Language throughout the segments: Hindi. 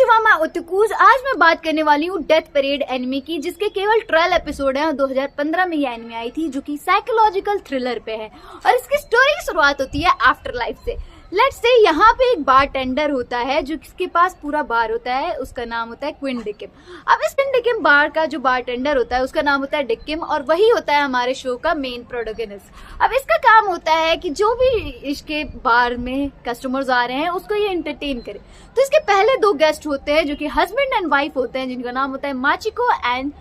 konnichiwa मैं ओताकूज। आज मैं बात करने वाली हूँ डेथ परेड एनिमे की, जिसके केवल 12 एपिसोड हैं और 2015 में ये एनिमे आई थी, जो कि साइकोलॉजिकल थ्रिलर पे है। और इसकी स्टोरी की शुरुआत होती है आफ्टर लाइफ से। लेट्स से यहाँ पे एक बार टेंडर होता है जो किसके पास पूरा बार होता है, उसका नाम होता है क्विन डिकिम। अब इस क्विन डिकिम बार का जो बार टेंडर होता है उसका नाम होता है डिकिम, और वही होता है हमारे शो का मेन प्रोटोगनिस्ट। अब इसका काम होता है कि जो भी इसके बार में कस्टमर्स आ रहे हैं उसको ये एंटरटेन करे। तो इसके पहले दो गेस्ट होते हैं जो कि हस्बैंड एंड वाइफ होते हैं, जिनका नाम होता है माचिको एंड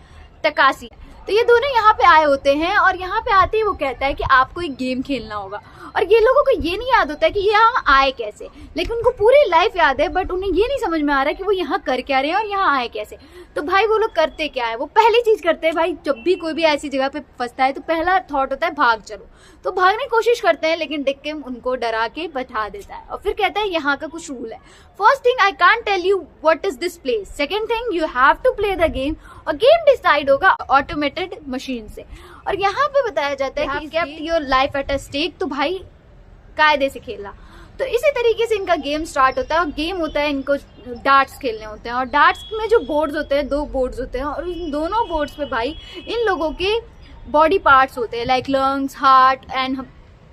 तकाशी। तो ये दोनों यहाँ पे आए होते हैं और यहाँ पे आते ही वो कहता है कि आपको एक गेम खेलना होगा। और ये लोगों को ये नहीं याद होता है कि ये यहाँ आए कैसे, लेकिन उनको पूरी लाइफ याद है, बट उन्हें ये नहीं समझ में आ रहा है कि वो यहाँ कर क्या रहे हैं और यहाँ आए कैसे। तो भाई वो लोग करते क्या है, वो पहली चीज करते हैं भाई, जब भी कोई भी ऐसी जगह पे फंसता है तो पहला थॉट होता है भाग चलो। तो भागने की कोशिश करते हैं, लेकिन डिकिम उनको डरा के बैठा देता है और फिर कहता है यहाँ का कुछ रूल है। First thing, I can't tell you what is this place. Second thing, you have to play the game, और गेम डिसाइड होगा ऑटोमेटेड मशीन से। और यहाँ पे बताया जाता है कि kept your life at a stake, तो भाई कायदे से खेलना। तो इसी तरीके से इनका गेम स्टार्ट होता है। और गेम होता है, इनको डार्ट्स खेलने होते हैं, और डार्ट्स में जो बोर्ड्स होते हैं, दो बोर्ड्स होते हैं, और इन दोनों बोर्ड्स पे भाई इन लोगों के बॉडी पार्ट्स होते हैं, like lungs, heart and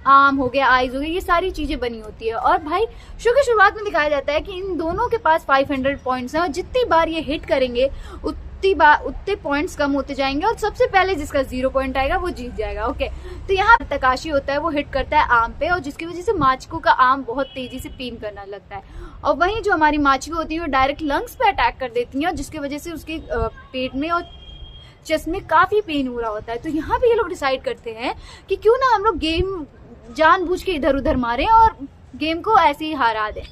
arm हो गया, आईज हो गया, ये सारी चीजें बनी होती है। और भाई शो की शुरुआत में दिखाया जाता है कि इन दोनों के पास 500 पॉइंट्स हैं, और जितनी बार ये हिट करेंगे उतने पॉइंट्स कम होते जाएंगे, और सबसे पहले जिसका 0 पॉइंट आएगा वो जीत जाएगा। ओके, तो यहाँ तकाशी होता है, वो हिट करता है आर्म पे, और जिसकी वजह से माचिको का आर्म बहुत तेजी से पेन करना लगता है। और वहीं जो हमारी माचिको होती है वो डायरेक्ट लंग्स पे अटैक कर देती है, और जिसकी वजह से उसके पेट में और चेस्ट में काफी पेन हो रहा होता है। तो यहाँ पे ये लोग डिसाइड करते हैं कि क्यों ना हम लोग गेम जानबूझ के इधर उधर मारें और गेम को ऐसे ही हरा दें।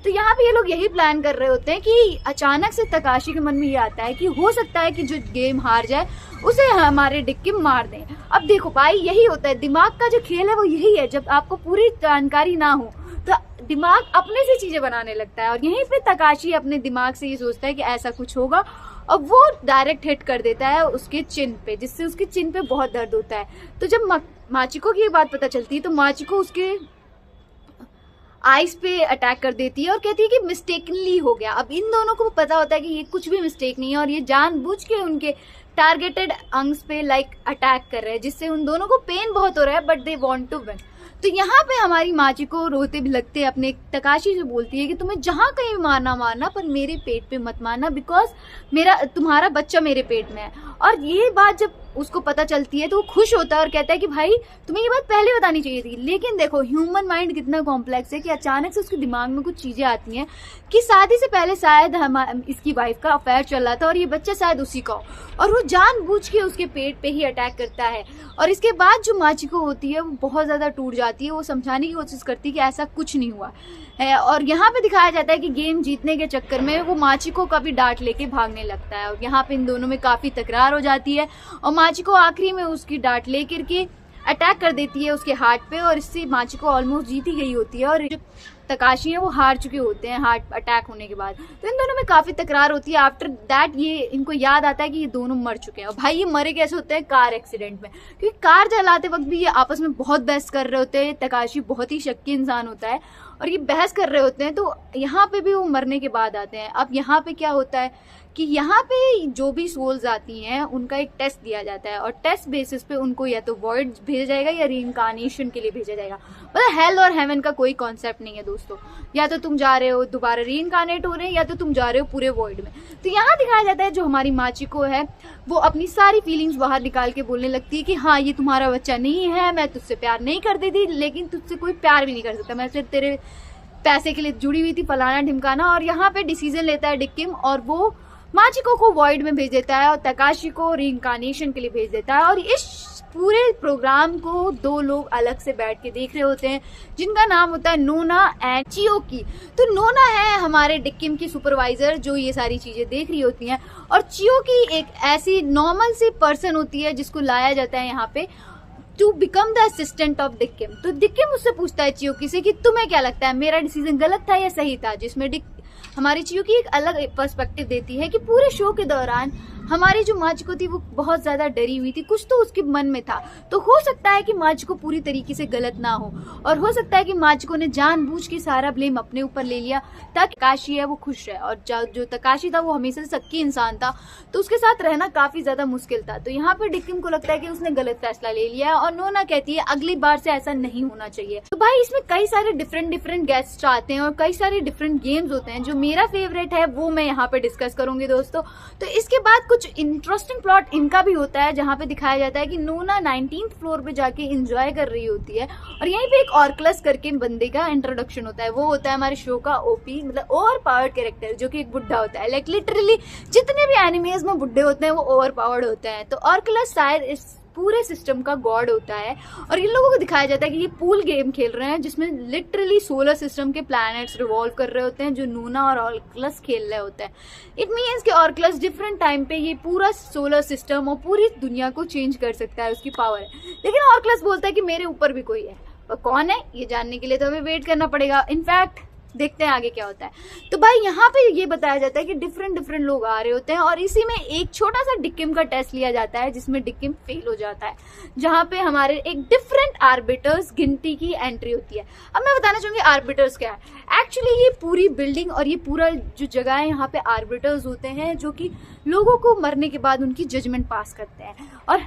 तो यहाँ पे ये लोग यही प्लान कर रहे होते हैं कि अचानक से तकाशी के मन में ये आता है कि हो सकता है कि जो गेम हार जाए उसे हमारे डिकिम मार दें। अब देखो भाई, यही होता है, दिमाग का जो खेल है वो यही है, जब आपको पूरी जानकारी ना हो तो दिमाग अपने से चीजें बनाने लगता है। और यहीं पे तकाशी अपने दिमाग से ये सोचता है कि ऐसा कुछ होगा, और वो डायरेक्ट हिट कर देता है उसके चिन पे, जिससे उसके चिन पे बहुत दर्द होता है। तो जब माचिको की ये बात पता चलती है तो माचिको उसके आइस पे अटैक कर देती है और कहती है कि मिस्टेकनली हो गया। अब इन दोनों को पता होता है कि ये कुछ भी मिस्टेक नहीं है, और ये जानबूझ के उनके टारगेटेड अंग्स पे लाइक अटैक कर रहे हैं, जिससे उन दोनों को पेन बहुत हो रहा है, but they want to win. तो यहाँ पे हमारी माचिको रोते भी लगते अपने तकाशी से बोलती है कि तुम्हें जहाँ कहीं मारना, पर मेरे पेट पे मत मारना, बिकॉज तुम्हारा बच्चा मेरे पेट में है। और ये बात जब उसको पता चलती है तो वो खुश होता है और कहता है कि भाई तुम्हें ये बात पहले बतानी चाहिए थी। लेकिन देखो ह्यूमन माइंड कितना कॉम्प्लेक्स है कि अचानक से उसके दिमाग में कुछ चीजें आती हैं कि शादी से पहले शायद इसकी वाइफ का अफेयर चल रहा था और ये बच्चा शायद उसी का हो, और वो जानबूझ के उसके पेट पे ही अटैक करता है। और इसके बाद जो माचिको होती है वो बहुत ज्यादा टूट जाती है, वो समझाने की कोशिश करती है कि ऐसा कुछ नहीं हुआ है। और यहाँ पे दिखाया जाता है कि गेम जीतने के चक्कर में वो माचिको का भी डांट लेके भागने लगता है, और यहाँ पे इन दोनों में काफी तकरार हो जाती है, और माचिको आखिरी में उसकी डांट लेकर के अटैक कर देती है उसके हार्ट पे, और इससे माचिको ऑलमोस्ट जीत ही गई होती है, और जो तकाशी है वो हार चुके होते हैं हार्ट अटैक होने के बाद। तो इन दोनों में काफी तकरार होती है। आफ्टर दैट ये इनको याद आता है कि ये दोनों मर चुके हैं। और भाई ये मरे कैसे होते हैं, कार एक्सीडेंट में, क्योंकि कार चलाते वक्त भी ये आपस में बहुत बहस कर रहे होते हैं। तकाशी बहुत ही शक्की इंसान होता है और ये बहस कर रहे होते हैं, तो यहाँ पे भी वो मरने के बाद आते हैं। अब यहाँ पे क्या होता है कि यहाँ पे जो भी सोल्स आती हैं उनका एक टेस्ट दिया जाता है, और टेस्ट बेसिस पे उनको या तो वॉइड भेजा जाएगा या रीइंकार्नेशन के लिए भेजा जाएगा। मतलब हेल और हेवन का कोई कॉन्सेप्ट नहीं है दोस्तों, या तो तुम जा रहे हो दोबारा रीइंकार्नेट हो रहे हैं, या तो तुम जा रहे हो पूरे वॉइड में। तो यहाँ दिखाया जाता है जो हमारी माचिको है वो अपनी सारी फीलिंग्स बाहर निकाल के बोलने लगती है कि हाँ ये तुम्हारा बच्चा नहीं है, मैं तुझसे प्यार नहीं करती थी, लेकिन तुझसे कोई प्यार भी नहीं कर सकता, मैं सिर्फ तेरे पैसे के लिए जुड़ी हुई थी, फलाना ढिमकाना। और यहाँ पे डिसीजन लेता है डिकिम, और वो माचिको को वॉइड में भेज देता है और तकाशी को रीइंकार्नेशन के लिए भेज देता है। और इस पूरे प्रोग्राम को दो लोग अलग से बैठ के देख रहे होते हैं, जिनका नाम होता है नोना एंड चियोकी। तो नोना है हमारे डिकिम की सुपरवाइजर जो ये सारी चीजें देख रही होती हैं, और चियोकी एक ऐसी नॉर्मल सी पर्सन होती है जिसको लाया जाता है यहाँ पे to become the assistant of डिकिम। तो डिकिम उससे पूछता है चियोकी से कि तुम्हें क्या लगता है मेरा डिसीजन गलत था या सही था, जिसमें हमारी चियोकी एक अलग पर्सपेक्टिव देती है कि पूरे शो के दौरान हमारी जो माचिको थी वो बहुत ज्यादा डरी हुई थी, कुछ तो उसके मन में था। तो हो सकता है कि माचिको पूरी तरीके से गलत ना हो, और हो सकता है कि माचिको ने जानबूझ के सारा ब्लेम अपने ऊपर ले लिया ताकि तकाशी है वो खुश रहे। और जो तकाशी था वो हमेशा से सक्की इंसान था, तो उसके साथ रहना काफी ज्यादा मुश्किल था। तो यहाँ पे डिक्किम को लगता है कि उसने गलत फैसला ले लिया, और नोना कहती है अगली बार से ऐसा नहीं होना चाहिए। तो भाई इसमें कई सारे डिफरेंट गेस्ट आते हैं और कई सारे डिफरेंट गेम्स होते हैं। जो मेरा फेवरेट है वो मैं यहाँ पे डिस्कस करूंगी दोस्तों। तो इसके बाद कुछ इंटरेस्टिंग प्लॉट इनका भी होता है, जहाँ पे दिखाया जाता है कि नोना 19th फ्लोर पे जाके एंजॉय कर रही होती है, और यहीं पे एक ऑर्कलस करके बंदे का इंट्रोडक्शन होता है। वो होता है हमारे शो का ओपी, मतलब ओवर पावर्ड कैरेक्टर, जो कि एक बुढ़ा होता है। लाइक लिटरली जितने भी एनिमेज में बुढ़े होते हैं वो ओवर पावर्ड होते हैं। तो ऑर्कलस शायद इस पूरे सिस्टम का गॉड होता है, और इन लोगों को दिखाया जाता है कि ये पूल गेम खेल रहे हैं जिसमें लिटरली सोलर सिस्टम के प्लैनेट्स रिवॉल्व कर रहे होते हैं, जो नोना और ऑर्कलस खेल रहे होते हैं। इट मीन्स कि ऑर्कलस डिफरेंट टाइम पे ये पूरा सोलर सिस्टम और पूरी दुनिया को चेंज कर सकता है, उसकी पावर है। लेकिन ऑर्कलस बोलता है कि मेरे ऊपर भी कोई है, और कौन है ये जानने के लिए तो हमें वेट करना पड़ेगा। इनफैक्ट देखते हैं आगे क्या होता है। तो भाई यहाँ पे ये बताया जाता है कि डिफरेंट लोग आ रहे होते हैं, और इसी में एक छोटा सा डिक्किम का टेस्ट लिया जाता है जिसमें डिक्किम फेल हो जाता है, जहाँ पे हमारे एक डिफरेंट आर्बिटर्स गिनती की एंट्री होती है। अब मैं बताना चाहूंगी आर्बिटर्स क्या है। एक्चुअली ये पूरी बिल्डिंग और ये पूरा जो जगह है, यहाँ पे आर्बिटर्स होते हैं जो कि लोगों को मरने के बाद उनकी जजमेंट पास करते हैं, और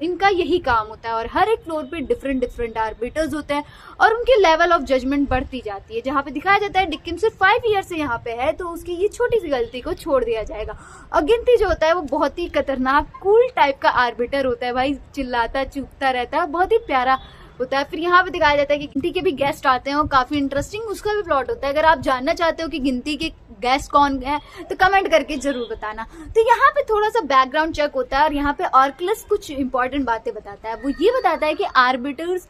इनका यही काम होता है। और हर एक फ्लोर पे डिफरेंट आर्बिटर्स होते हैं, और उनकी लेवल ऑफ जजमेंट बढ़ती जाती है। जहाँ पे दिखाया जाता है डिक्किम सिर्फ 5 ईयर से यहाँ पे है, तो उसकी ये छोटी सी गलती को छोड़ दिया जाएगा। और गिनती जो होता है वो बहुत ही खतरनाक कूल टाइप का आर्बिटर होता है भाई, चिल्लाता चूकता रहता है, बहुत ही प्यारा होता है। फिर यहाँ पे दिखाया जाता है कि गिनती के भी गेस्ट आते हैं और काफी इंटरेस्टिंग उसका भी प्लॉट होता है। अगर आप जानना चाहते हो कि गिनती के गेस्ट कौन है तो कमेंट करके जरूर बताना। तो यहाँ पे थोड़ा सा बैकग्राउंड चेक होता है, और यहाँ पे ऑर्कलस कुछ इंपॉर्टेंट बातें बताता है। वो ये बताता है कि आर्बिटर्स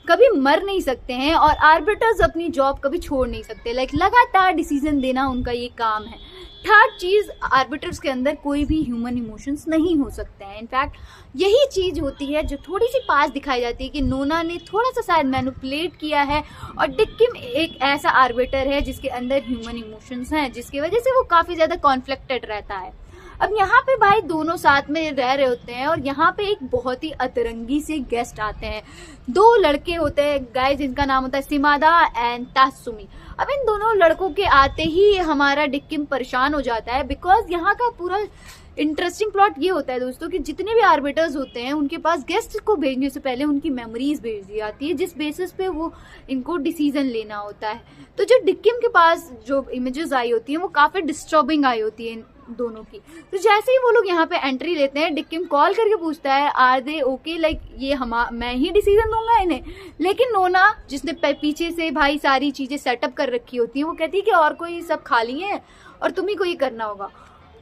कभी मर नहीं सकते हैं, और आर्बिटर्स अपनी जॉब कभी छोड़ नहीं सकते। लाइक लगातार डिसीजन देना उनका ये काम है। थर्ड चीज, आर्बिटर्स के अंदर कोई भी ह्यूमन इमोशंस नहीं हो सकते हैं। इनफैक्ट यही चीज होती है जो थोड़ी सी पास दिखाई जाती है कि नोना ने थोड़ा सा शायद मैनिपुलेट किया है, और डिक्किम एक ऐसा आर्बिटर है जिसके अंदर ह्यूमन इमोशंस हैं, जिसकी वजह से वो काफी ज्यादा कॉन्फ्लिक्टेड रहता है। अब यहाँ पे भाई दोनों साथ में रह रहे होते हैं, और यहाँ पे एक बहुत ही अतरंगी से गेस्ट आते हैं। 2 लड़के होते हैं गाइस, जिनका नाम होता है शिमादा एंड तात्सुमी। अब इन दोनों लड़कों के आते ही हमारा डिक्किम परेशान हो जाता है, बिकॉज यहाँ का पूरा इंटरेस्टिंग प्लॉट ये होता है दोस्तों कि जितने भी आर्बिटर्स होते हैं उनके पास गेस्ट को भेजने से पहले उनकी मेमोरीज भेज दी जाती है, जिस बेसिस पे वो इनको डिसीजन लेना होता है। तो जो डिक्किम के पास जो इमेजेस आई होती हैं वो काफी डिस्टर्बिंग आई होती है दोनों की। तो जैसे ही वो लोग यहाँ पे एंट्री लेते हैं, डिक्किम कॉल करके पूछता है आर दे ओके, लाइक ये मैं ही डिसीजन दूंगा इन्हें। लेकिन नोना, जिसने पीछे से भाई सारी चीजें सेटअप कर रखी होती हैं, वो कहती है कि और कोई सब खाली है और तुम्ही को ये करना होगा।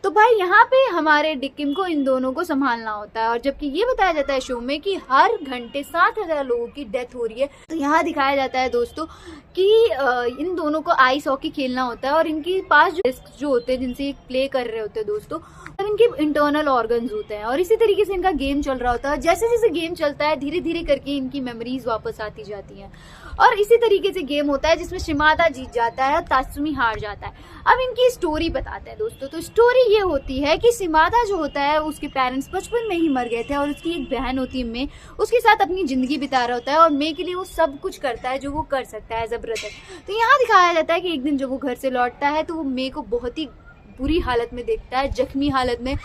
तो भाई यहाँ पे हमारे डिक्किम को इन दोनों को संभालना होता है, और जबकि ये बताया जाता है शो में कि हर घंटे 7,000 लोगों की डेथ हो रही है। तो यहाँ दिखाया जाता है दोस्तों कि इन दोनों को आइस हॉकी खेलना होता है, और इनके पास जो होते हैं जिनसे प्ले कर रहे होते हैं दोस्तों, और इनके इंटरनल ऑर्गन्स होते हैं, और इसी तरीके से इनका गेम चल रहा होता है। जैसे जैसे गेम चलता है धीरे धीरे करके इनकी मेमोरीज वापस आती जाती हैं, और इसी तरीके से गेम होता है जिसमें शिमादा जीत जाता है और तात्सुमी हार जाता है। अब इनकी स्टोरी बताते हैं दोस्तों। तो स्टोरी ये होती है कि शिमादा जो होता है उसके पेरेंट्स बचपन में ही मर गए थे, और उसकी एक बहन होती है मे, उसके साथ अपनी जिंदगी बिता रहा होता है, और मे के लिए वो सब कुछ करता है जो वो कर सकता है एज अ ब्रदर। तो यहाँ दिखाया जाता है कि एक दिन जब वो घर से लौटता है तो वो मे को बहुत ही बुरी हालत में देखता है, जख्मी हालत में।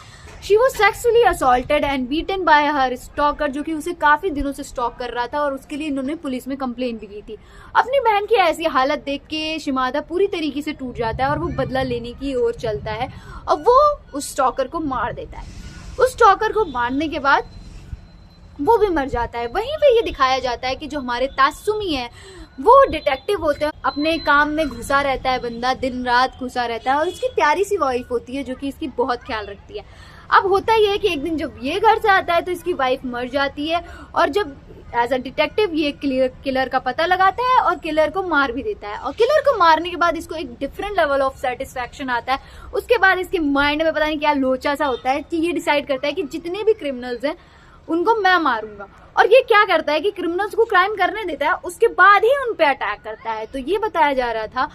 She was sexually assaulted and beaten by her stalker, जो कि उसे काफी दिनों से स्टॉक कर रहा था, और उसके लिए इन्होंने पुलिस में कंप्लेन भी की थी। अपनी बहन की ऐसी हालत देख के शिमादा पूरी तरीके से टूट जाता है, और वो बदला लेने की ओर चलता है, और वो उस स्टॉकर को मार देता है। उस स्टॉकर को मारने के बाद वो भी मर जाता है। वहीं पे ये दिखाया जाता है कि जो हमारे तात्सुमी है वो डिटेक्टिव होते हैं, अपने काम में घुसा रहता है बंदा, दिन रात घुसा रहता है, और उसकी प्यारी सी वाइफ होती है जो कि इसकी बहुत ख्याल रखती है। अब होता ये है कि एक दिन जब ये घर से आता है तो इसकी वाइफ मर जाती है, और जब एज अ डिटेक्टिव ये किलर का पता लगाता है और किलर को मार भी देता है। और किलर को मारने के बाद इसको एक डिफरेंट लेवल ऑफ सेटिस्फैक्शन आता है। उसके बाद इसके माइंड में पता नहीं क्या लोचा सा होता है कि ये डिसाइड करता है कि जितने भी क्रिमिनल्स हैं उनको मैं मारूंगा। और ये क्या करता है कि क्रिमिनल्स को क्राइम करने देता है, उसके बाद ही उन पे अटैक करता है। तो ये बताया जा रहा था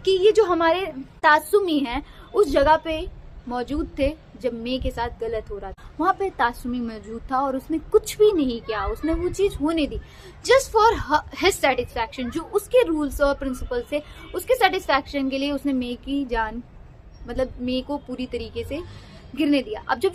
कि ये जो हमारे तात्सुमी हैं उस जगह पे मौजूद थे जब मे के साथ गलत हो रहा था। वहाँ पे तासुमी मौजूद था और उसने कुछ भी नहीं किया, उसने वो चीज़ होने दी जस्ट फॉर हिज सेटिस्फैक्शन। जो उसके रूल्स और प्रिंसिपल से उसके सेटिस्फैक्शन के लिए उसने मे की जान, मतलब मे को पूरी तरीके से गिरने दिया। अब जब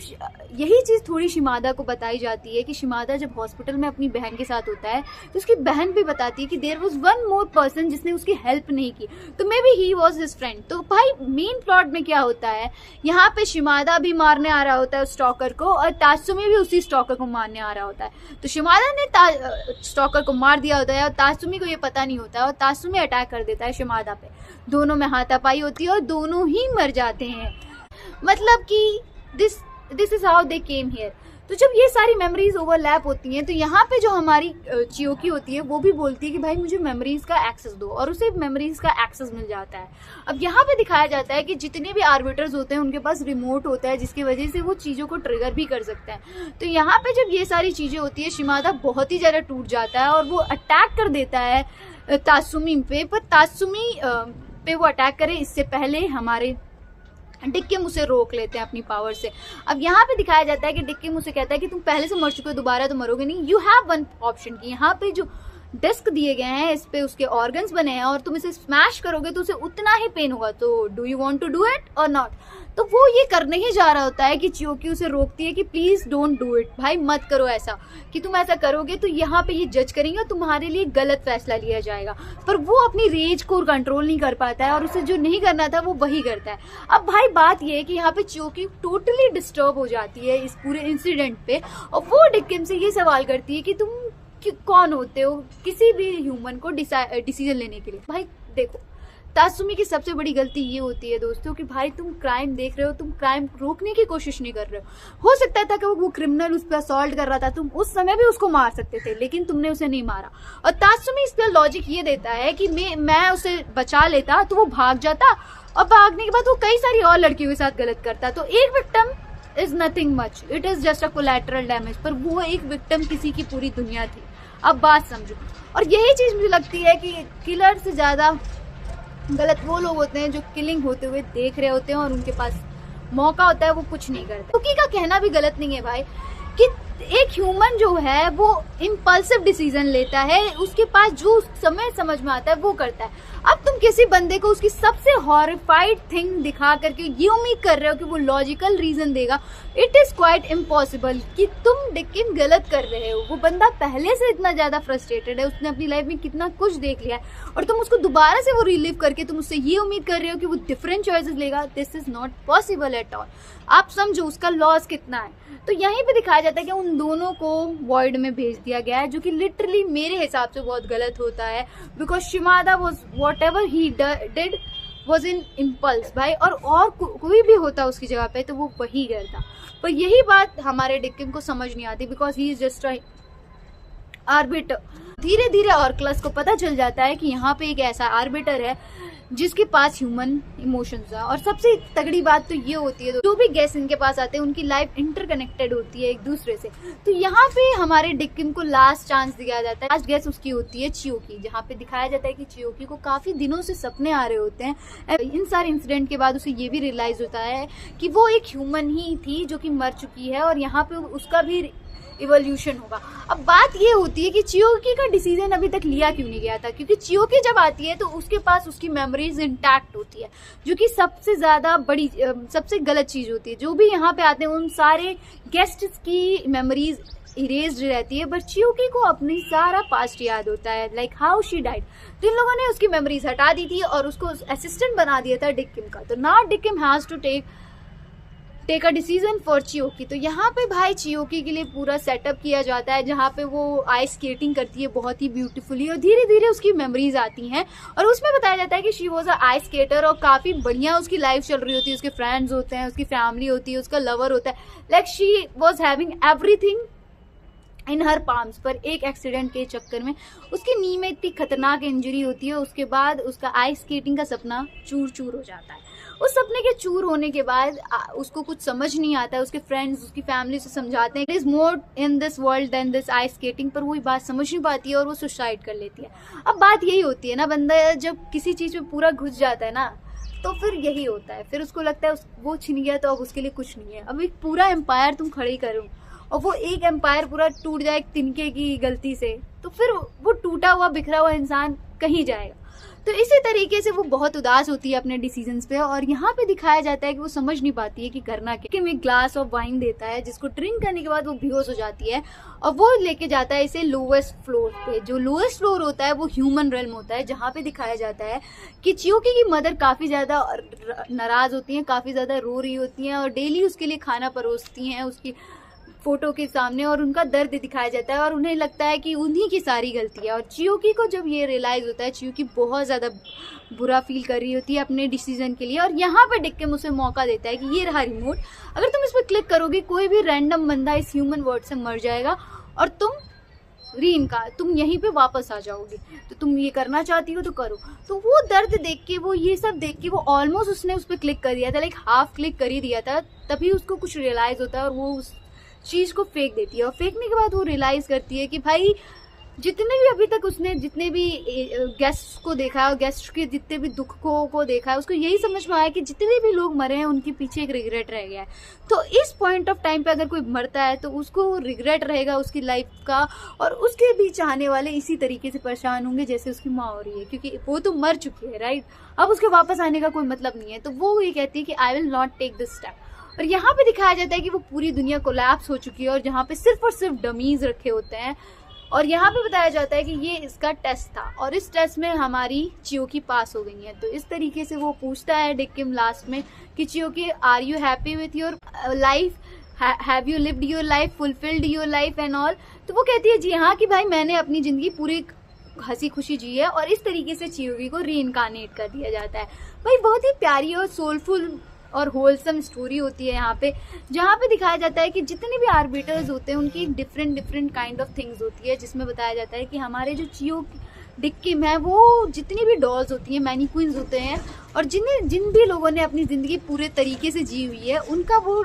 यही चीज़ थोड़ी शिमादा को बताई जाती है कि शिमादा जब हॉस्पिटल में अपनी बहन के साथ होता है तो उसकी बहन भी बताती है कि there was one more person जिसने उसकी हेल्प नहीं की, तो maybe he was his friend. तो भाई मेन प्लॉट में क्या होता है, यहाँ पे शिमादा भी मारने आ रहा होता है स्टॉकर को और तासुमी भी उसी स्टॉकर को मारने आ रहा होता है। तो शिमादा ने स्टॉकर को मार दिया होता है और तासुमी को ये पता नहीं होता है और तासुमी अटैक कर देता है शिमादा पे। दोनों में हाथापाई होती है और दोनों ही मर जाते हैं। मतलब कि this is how they came here. तो जब ये सारी मेमोरीज ओवरलैप होती हैं तो यहाँ पे जो हमारी चियोकी होती है वो भी बोलती है कि भाई मुझे मेमोरीज का एक्सेस दो, और उसे मेमोरीज का एक्सेस मिल जाता है। अब यहाँ पे दिखाया जाता है कि जितने भी आर्बिटर्स होते हैं उनके पास रिमोट होता है जिसकी वजह से वो चीज़ों को ट्रिगर भी कर सकते हैं। तो यहाँ पे जब ये सारी चीज़ें होती है शिमादा बहुत ही ज़्यादा टूट जाता है और वो अटैक कर देता है तासुमी पे। पर तासुमी पे वो अटैक करे इससे पहले हमारे डिक्किम उसे रोक लेते हैं अपनी पावर से। अब यहाँ पे दिखाया जाता है कि डिक्किम उसे कहता है कि तुम पहले से मर चुके हो, दोबारा तो मरोगे नहीं। यू हैव वन ऑप्शन की यहाँ पे जो डिस्क दिए गए हैं इस पे उसके ऑर्गन्स बने हैं और तुम इसे स्मैश करोगे तो उसे उतना ही पेन होगा। तो do you want to do it or not? तो वो ये करने ही जा रहा होता है कि चियोकी उसे रोकती है कि प्लीज डोंट डू इट, भाई मत करो ऐसा, कि तुम ऐसा करोगे तो यहाँ पे ये जज करेंगे और तुम्हारे लिए गलत फैसला लिया जाएगा। पर वो अपनी रेज को कंट्रोल नहीं कर पाता है और उसे जो नहीं करना था वो वही करता है। अब भाई बात ये है कि यहाँ पे चियोकी टोटली डिस्टर्ब हो जाती है इस पूरे इंसिडेंट पे और वो डिक्किम से ये सवाल करती है कि तुम कौन होते हो किसी भी ह्यूमन को डिसीजन लेने के लिए। भाई देखो, तासुमी की सबसे बड़ी गलती ये होती है दोस्तों कि भाई तुम क्राइम देख रहे हो, तुम क्राइम रोकने की कोशिश नहीं कर रहे हो सकता था कि वो क्रिमिनल उस पर असॉल्ट कर रहा था, तुम उस समय भी उसको मार सकते थे लेकिन तुमने उसे नहीं मारा। और तासुमी इस पर लॉजिक ये देता है कि मैं उसे बचा लेता तो वो भाग जाता और भागने के बाद वो कई सारी और लड़कियों के साथ गलत करता। तो एक victim is nothing much, it is just a collateral damage, पर वो एक विक्टिम किसी की पूरी दुनिया थी। अब बात समझो। और यही चीज मुझे लगती है कि किलर से ज्यादा गलत वो लोग होते हैं जो किलिंग होते हुए देख रहे होते हैं और उनके पास मौका होता है वो कुछ नहीं करते। चियोकी का कहना भी गलत नहीं है भाई कि एक ह्यूमन जो है वो इम्पल्सिव डिसीजन लेता है, उसके पास जो समय समझ में आता है वो करता है। अब तुम किसी बंदे को उसकी सबसे हॉरिफाइड थिंग दिखा करके ये उम्मीद कर रहे हो कि वो लॉजिकल रीजन देगा, इट इज क्वाइट इम्पॉसिबल कि तुम डिक्किम गलत कर रहे हो। वो बंदा पहले से इतना ज्यादा फ्रस्ट्रेटेड है, उसने अपनी लाइफ में कितना कुछ देख लिया है और तुम उसको दोबारा से वो रिलीव करके तुम उससे ये उम्मीद कर रहे हो कि वो डिफरेंट चॉइसेस लेगा। This is not possible at all. आप समझो उसका लॉस कितना है। तो यहीं पे दिखाया जाता है कि उन दोनों को वॉइड में भेज दिया गया है, जो कि लिटरली मेरे हिसाब से बहुत गलत होता है, because शिमादा was whatever he did was in impulse भाई। और कोई भी होता उसकी जगह पे तो वो वही करता। पर यही बात हमारे डिक्किम को समझ नहीं आती because he is just arbiter. धीरे धीरे ऑर्कलस को पता चल जाता है कि यहाँ पे एक ऐसा आर्बिटर है जिसके पास ह्यूमन इमोशंस है। और सबसे तगड़ी बात तो ये होती है जो भी गेस्ट इनके पास आते हैं उनकी लाइफ इंटरकनेक्टेड होती है एक दूसरे से। तो यहाँ पे हमारे डिक्किम को लास्ट चांस दिया जाता है। लास्ट गेस्ट उसकी होती है चियोकी, जहाँ पे दिखाया जाता है कि चियोकी को काफी दिनों से सपने आ रहे होते हैं। इन सारे इंसिडेंट के बाद उसे ये भी रियलाइज होता है कि वो एक ह्यूमन ही थी जो कि मर चुकी है और यहाँ पे उसका भी इवोल्यूशन होगा। अब बात ये होती है कि चियोकी का डिसीजन अभी तक लिया क्यों नहीं गया था, क्योंकि चियोकी जब आती है तो उसके पास उसकी मेमोरीज इंटैक्ट होती है, जो कि सबसे ज्यादा बड़ी सबसे गलत चीज होती है। जो भी यहाँ पे आते हैं उन सारे गेस्ट्स की मेमोरीज इरेज्ड रहती है, बट चियोकी को अपनी सारा पास्ट याद होता है, लाइक हाउ शी डाइड। तो इन लोगों ने उसकी मेमोरीज हटा दी थी और उसको असिस्टेंट बना दिया था डिक्किम का। तो नाउ डिक्किम has to take a decision for चियोकी। तो यहाँ पे भाई चियोकी के लिए पूरा सेटअप किया जाता है, जहाँ पे वो आइस स्केटिंग करती है बहुत ही ब्यूटीफुली और धीरे धीरे उसकी मेमोरीज आती हैं और उसमें बताया जाता है कि she was a ice skater और काफी बढ़िया उसकी लाइफ चल रही होती है। उसके फ्रेंड्स होते हैं, उसकी फैमिली होती है, उसका लवर होता है, like she was having everything in her palms. पर एक एक्सीडेंट के चक्कर में उसकी नी में इतनी खतरनाक इंजरी होती है, उसके बाद उसका आइस स्केटिंग का सपना चूर चूर हो जाता है। उस सपने के चूर होने के बाद उसको कुछ समझ नहीं आता है। उसके फ्रेंड्स उसकी फैमिली से समझाते हैं it is more in this world than this ice skating, पर वो बात समझ नहीं पाती है और वो सुसाइड कर लेती है। अब बात यही होती है ना, बंदा जब किसी चीज में पूरा घुस जाता है ना तो फिर यही होता है, फिर उसको लगता है वो छिन गया तो अब उसके लिए कुछ नहीं है। अब एक पूरा एम्पायर तुम खड़ी करो और वो एक एम्पायर पूरा टूट जाए एक तिनके की गलती से, तो फिर वो टूटा हुआ बिखरा हुआ इंसान कहीं जाएगा। तो इसी तरीके से वो बहुत उदास होती है अपने डिसीजंस पे, और यहाँ पे दिखाया जाता है कि वो समझ नहीं पाती है कि करना क्या। कि एक ग्लास ऑफ वाइन देता है जिसको ड्रिंक करने के बाद वो बेहोश हो जाती है, और वो लेके जाता है इसे लोवेस्ट फ्लोर पे। जो लोवेस्ट फ्लोर होता है वो ह्यूमन रेल्म होता है, जहाँ पे दिखाया जाता है कि चियोकी की मदर काफी ज्यादा नाराज होती हैं, काफी ज्यादा रो रही होती हैं और डेली उसके लिए खाना परोसती हैं उसकी फोटो के सामने, और उनका दर्द दिखाया जाता है और उन्हें लगता है कि उन्हीं की सारी गलती है। और चियोकी को जब ये रियलाइज होता है, चियोकी बहुत ज़्यादा बुरा फील कर रही होती है अपने डिसीजन के लिए, और यहाँ पे डिक्किम उसे मौका देता है कि ये रहा रिमोट, अगर तुम इस पर क्लिक करोगे कोई भी रैंडम बंदा इस ह्यूमन वर्ल्ड से मर जाएगा और तुम यहीं पे वापस आ जाओगे, तो तुम ये करना चाहती हो तो करो। तो वो दर्द देख के, वो ये सब देख के, वो ऑलमोस्ट उसने उस पर क्लिक कर दिया था, लाइक हाफ क्लिक कर ही दिया था, तभी उसको कुछ रियलाइज होता है और वो उस चीज को फेंक देती है। और फेंकने के बाद वो रियलाइज करती है कि भाई जितने भी अभी तक उसने जितने भी गेस्ट को देखा है और गेस्ट के जितने भी दुखों को देखा है, उसको यही समझ में आया कि जितने भी लोग मरे हैं उनके पीछे एक रिग्रेट रह गया है। तो इस पॉइंट ऑफ टाइम पे अगर कोई मरता है तो उसको रिग्रेट रहेगा उसकी लाइफ का, और उसके भी चाहने वाले इसी तरीके से परेशान होंगे जैसे उसकी माँ हो रही है, क्योंकि वो तो मर चुकी है, राइट। अब उसके वापस आने का कोई मतलब नहीं है। तो वो ये कहती है कि I will not take this step. और यहाँ पे दिखाया जाता है कि वो पूरी दुनिया कोलैप्स हो चुकी है और जहाँ पे सिर्फ और सिर्फ डमीज रखे होते हैं, और यहाँ पे बताया जाता है कि ये इसका टेस्ट था और इस टेस्ट में हमारी चियोकी पास हो गई है। तो इस तरीके से वो पूछता है डिक्किम लास्ट में कि चियोकी, are you happy with your life, have you lived your life, fulfilled your life and all. तो वो कहती है जी हाँ, कि भाई मैंने अपनी जिंदगी पूरी हंसी खुशी जी है। और इस तरीके से चियोकी को रीइनकार्नेट कर दिया जाता है। भाई बहुत ही प्यारी और सोलफुल और होलसम स्टोरी होती है यहाँ पे, जहाँ पे दिखाया जाता है कि जितने भी आर्बिटर्स होते हैं उनकी डिफरेंट काइंड ऑफ थिंग्स होती है, जिसमें बताया जाता है कि हमारे जो डिक्किम है वो जितनी भी डॉल्स होती हैं, मैनीक्वींस होते हैं, और जिन भी लोगों ने अपनी ज़िंदगी पूरे तरीके से जी हुई है उनका वो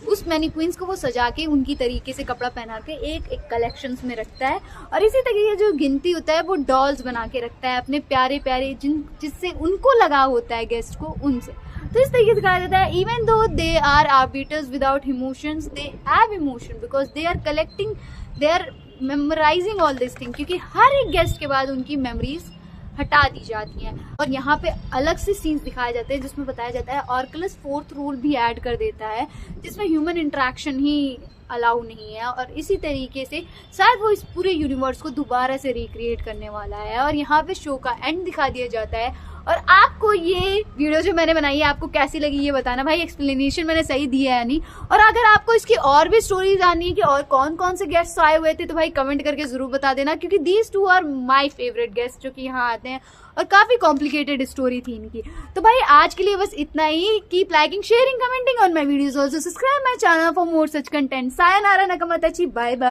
उस मैनीक्वींस को वो सजा के उनकी तरीके से कपड़ा पहना के एक कलेक्शंस में रखता है, और इसी तरीके जो गिनती होता है वो डॉल्स बना के रखता है अपने प्यारे प्यारे जिससे उनको लगाव होता है गेस्ट को उनसे। तो इस तरीके से कहा जाता है even though they are arbiters without emotions, they have emotion because they are collecting, they are memorising all this thing, क्योंकि हर एक गेस्ट के बाद उनकी मेमोरीज हटा दी जाती हैं। और यहाँ पे अलग से सीन्स दिखाए जाते हैं जिसमें बताया जाता है ऑर्कुलस फोर्थ रूल भी ऐड कर देता है, जिसमें ह्यूमन इंटरेक्शन ही अलाउ नहीं है, और इसी तरीके से शायद वो इस पूरे यूनिवर्स को दोबारा से रिक्रिएट करने वाला है। और यहाँ पे शो का एंड दिखा दिया जाता है। और आपको ये वीडियो जो मैंने बनाई है आपको कैसी लगी ये बताना, भाई एक्सप्लेनेशन मैंने सही दिया है नहीं। और अगर आपको इसकी और भी स्टोरी जाननी है कि और कौन कौन से गेस्ट आए हुए थे तो भाई कमेंट करके जरूर बता देना, क्योंकि these two are my favourite guest जो कि यहाँ आते हैं, और काफी कॉम्प्लिकेटेड स्टोरी थी इनकी। तो भाई आज के लिए बस इतना ही। Keep liking, sharing, commenting on my videos, also subscribe my channel for more such content. सायनारा, नकामाताची, बाय बाय।